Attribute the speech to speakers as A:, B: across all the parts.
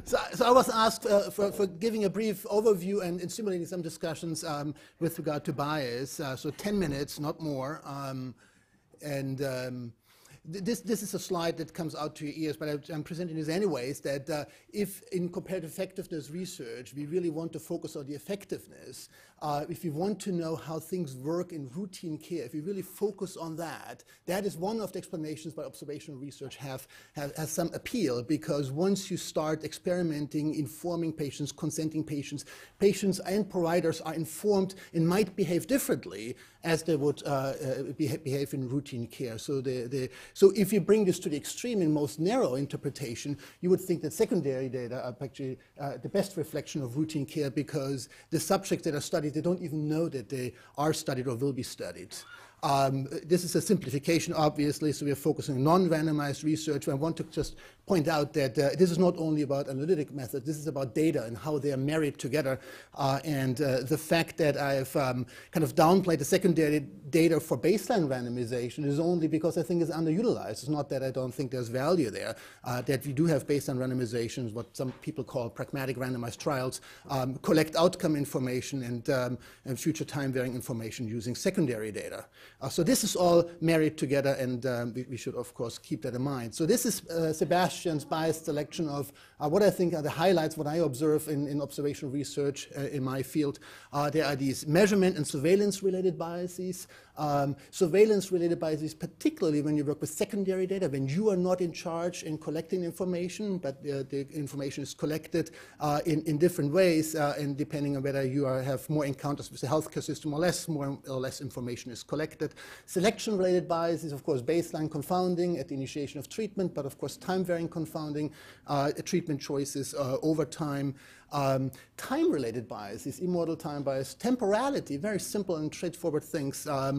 A: So I was asked for giving a brief overview and stimulating some discussions with regard to bias. So 10 minutes, not more. This is a slide that comes out to your ears, but I'm presenting this anyways, that if in comparative effectiveness research, we really want to focus on the effectiveness, if we want to know how things work in routine care, if we really focus on that, that is one of the explanations why observational research has some appeal, because once you start experimenting, informing patients, consenting patients, patients and providers are informed and might behave differently as they would behave in routine care. So if you bring this to the extreme in most narrow interpretation, you would think that secondary data are actually the best reflection of routine care, because the subjects that are studied, they don't even know that they are studied or will be studied. This is a simplification, obviously, so we are focusing on non-randomized research. I want to just point out that this is not only about analytic methods, this is about data and how they are married together. The fact that I've kind of downplayed the secondary data for baseline randomization is only because I think it's underutilized. It's not that I don't think there's value there, that we do have baseline randomizations, what some people call pragmatic randomized trials, collect outcome information and future time-varying information using secondary data. So this is all married together, and we should, of course, keep that in mind. So this is Sebastian's biased selection of what I think are the highlights, what I observe in observational research in my field. There are these measurement and surveillance-related biases. Surveillance-related biases, particularly when you work with secondary data, when you are not in charge in collecting information, but the information is collected in different ways, and depending on whether you have more encounters with the healthcare system or less, more or less information is collected. Selection-related biases, of course, baseline confounding at the initiation of treatment, but of course time-varying confounding, treatment choices over time. Time-related biases, immortal time bias, temporality, very simple and straightforward things are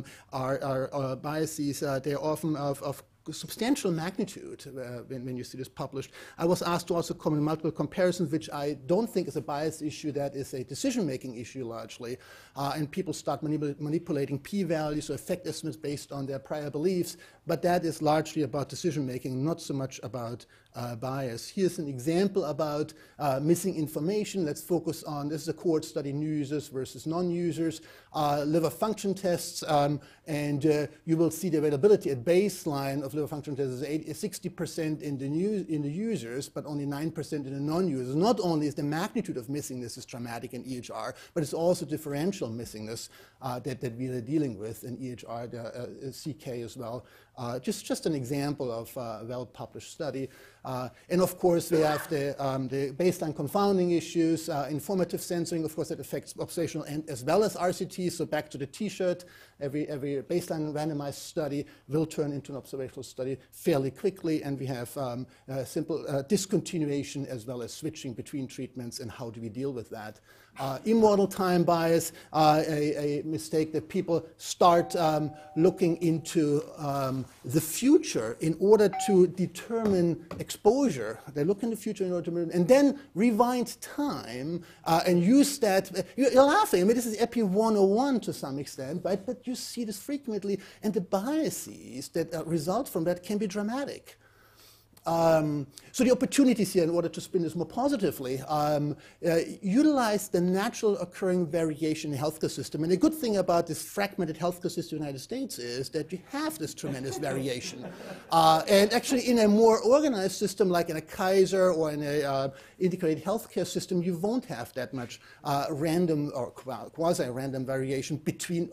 A: biases. They're often of substantial magnitude when you see this published. I was asked to also comment on multiple comparisons, which I don't think is a bias issue, that is a decision-making issue largely. And people start manipulating p-values or effect estimates based on their prior beliefs, but that is largely about decision-making, not so much about bias. Here's an example about missing information. Let's focus on, this is a cohort study, new users versus non-users, liver function tests, and you will see the availability at baseline of liver function tests is 60% in the users, but only 9% in the non-users. Not only is the magnitude of missingness is dramatic in EHR, but it's also differential missingness that we are dealing with in EHR, the CK as well. Just an example of a well-published study. And of course, we have the baseline confounding issues, informative censoring, of course, that affects observational and as well as RCT. So back to the T-shirt, every baseline randomized study will turn into an observational study fairly quickly, and we have simple discontinuation as well as switching between treatments, and how do we deal with that. Immortal time bias, a mistake that people start looking into the future in order to determine exposure. They look in the future in order to determine, and then rewind time and use that. You're laughing. I mean, this is Epi 101 to some extent, right? But you see this frequently, and the biases that result from that can be dramatic. So the opportunities here, in order to spin this more positively, utilize the natural occurring variation in the healthcare system. And the good thing about this fragmented healthcare system in the United States is that you have this tremendous variation. And actually, in a more organized system, like in a Kaiser or in a integrated healthcare system, you won't have that much random or quasi-random variation between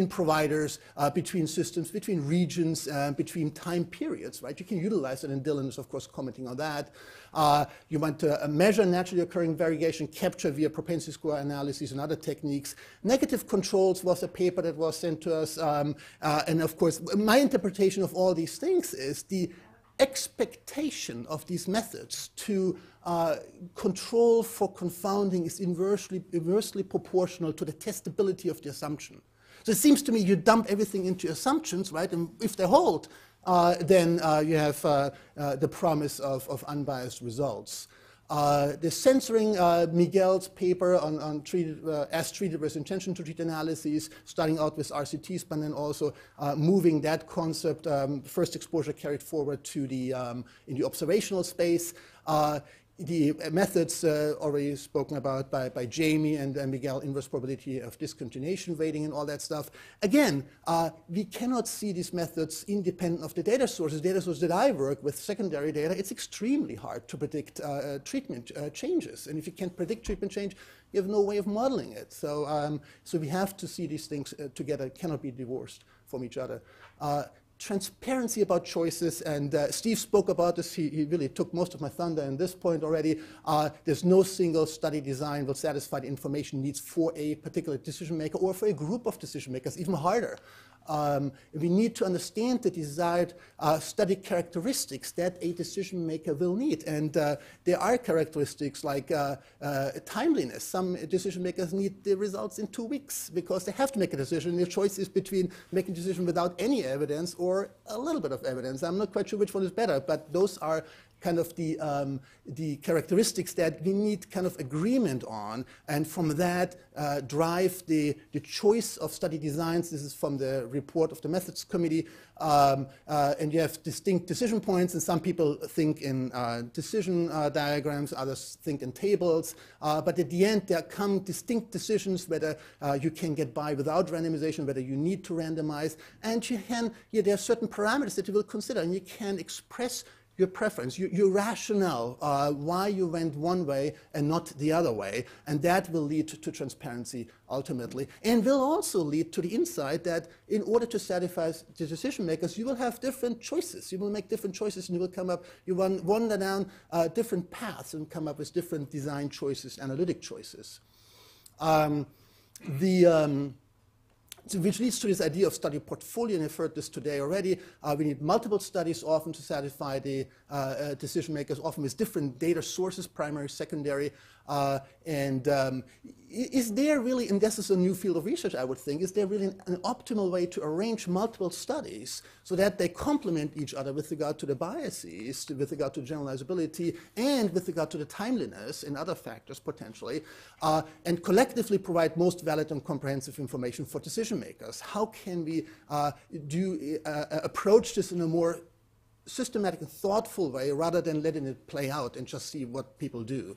A: providers, between systems, between regions, between time periods, right? You can utilize it, and Dylan is, of course, commenting on that. You want to measure naturally occurring variation, capture via propensity score analysis and other techniques. Negative controls was a paper that was sent to us. And of course, my interpretation of all these things is the expectation of these methods to control for confounding is inversely proportional to the testability of the assumption. So it seems to me you dump everything into assumptions, right? And if they hold, then you have the promise of unbiased results. The censoring, Miguel's paper on as treated versus intention to treat analyses, starting out with RCTs, but then also moving that concept, first exposure carried forward to the in the observational space. The methods already spoken about by Jamie and Miguel, inverse probability of discontinuation weighting and all that stuff. Again, we cannot see these methods independent of the data sources. Data sources that I work with, secondary data, it's extremely hard to predict treatment changes. And if you can't predict treatment change, you have no way of modeling it. So, so we have to see these things together, cannot be divorced from each other. Transparency about choices, and Steve spoke about this. He really took most of my thunder in this point already. There's no single study design will satisfy the information needs for a particular decision maker or for a group of decision makers, even harder. We need to understand the desired study characteristics that a decision maker will need. And there are characteristics like timeliness. Some decision makers need the results in 2 weeks because they have to make a decision. The choice is between making a decision without any evidence or a little bit of evidence. I'm not quite sure which one is better, but those are kind of the characteristics that we need kind of agreement on, and from that drive the choice of study designs. This is from the report of the methods committee, and you have distinct decision points, and some people think in decision diagrams, others think in tables, but at the end there come distinct decisions whether you can get by without randomization, whether you need to randomize, and you can, there are certain parameters that you will consider, and you can express your preference, your rationale, why you went one way and not the other way, and that will lead to transparency ultimately, and will also lead to the insight that in order to satisfy the decision makers, you will have different choices. You will make different choices, and you will come up, you wander down different paths and come up with different design choices, analytic choices. So which leads to this idea of study portfolio, and I've heard this today already. We need multiple studies often to satisfy the decision makers, often with different data sources, primary, secondary. Is there really, and this is a new field of research, I would think, is there really an optimal way to arrange multiple studies so that they complement each other with regard to the biases, with regard to generalizability, and with regard to the timeliness and other factors potentially, and collectively provide most valid and comprehensive information for decision makers? How can we approach this in a more systematic and thoughtful way rather than letting it play out and just see what people do?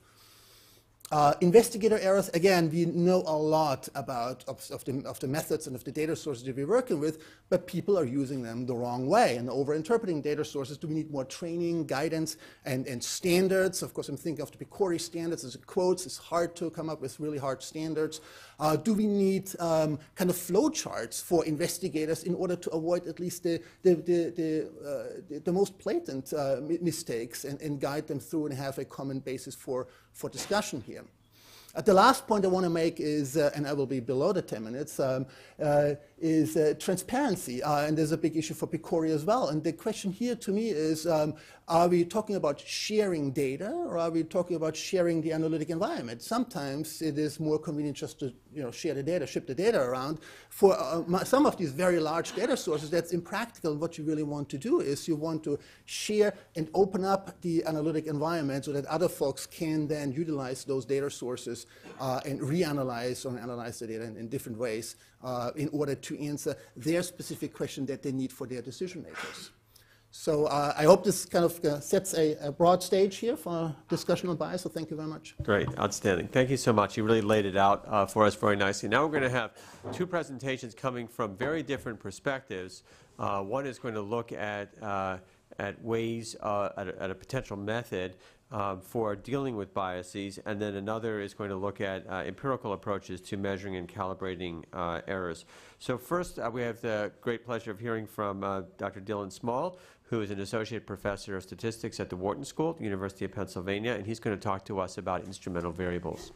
A: Investigator errors, again, we know a lot about of the methods and of the data sources that we're working with, but people are using them the wrong way and over-interpreting data sources. Do we need more training, guidance, and standards? Of course, I'm thinking of the Picori standards as quotes. It's hard to come up with really hard standards. Do we need kind of flowcharts for investigators in order to avoid at least the most blatant mistakes and guide them through and have a common basis for discussion here? The last point I want to make is, and I will be below the 10 minutes, is transparency. And there's a big issue for Picori as well. And the question here to me is, are we talking about sharing data, or are we talking about sharing the analytic environment? Sometimes it is more convenient just to share the data, ship the data around. For some of these very large data sources, that's impractical. What you really want to do is you want to share and open up the analytic environment so that other folks can then utilize those data sources and reanalyze or analyze the data in different ways in order to answer their specific question that they need for their decision makers. So I hope this kind of sets a broad stage here for discussion on bias, so thank you very much.
B: Great, outstanding. Thank you so much. You really laid it out for us very nicely. Now we're going to have two presentations coming from very different perspectives. One is going to look at ways, at a potential method for dealing with biases, and then another is going to look at empirical approaches to measuring and calibrating errors. So first, we have the great pleasure of hearing from Dr. Dylan Small, who is an associate professor of statistics at the Wharton School at the University of Pennsylvania, and he's going to talk to us about instrumental variables.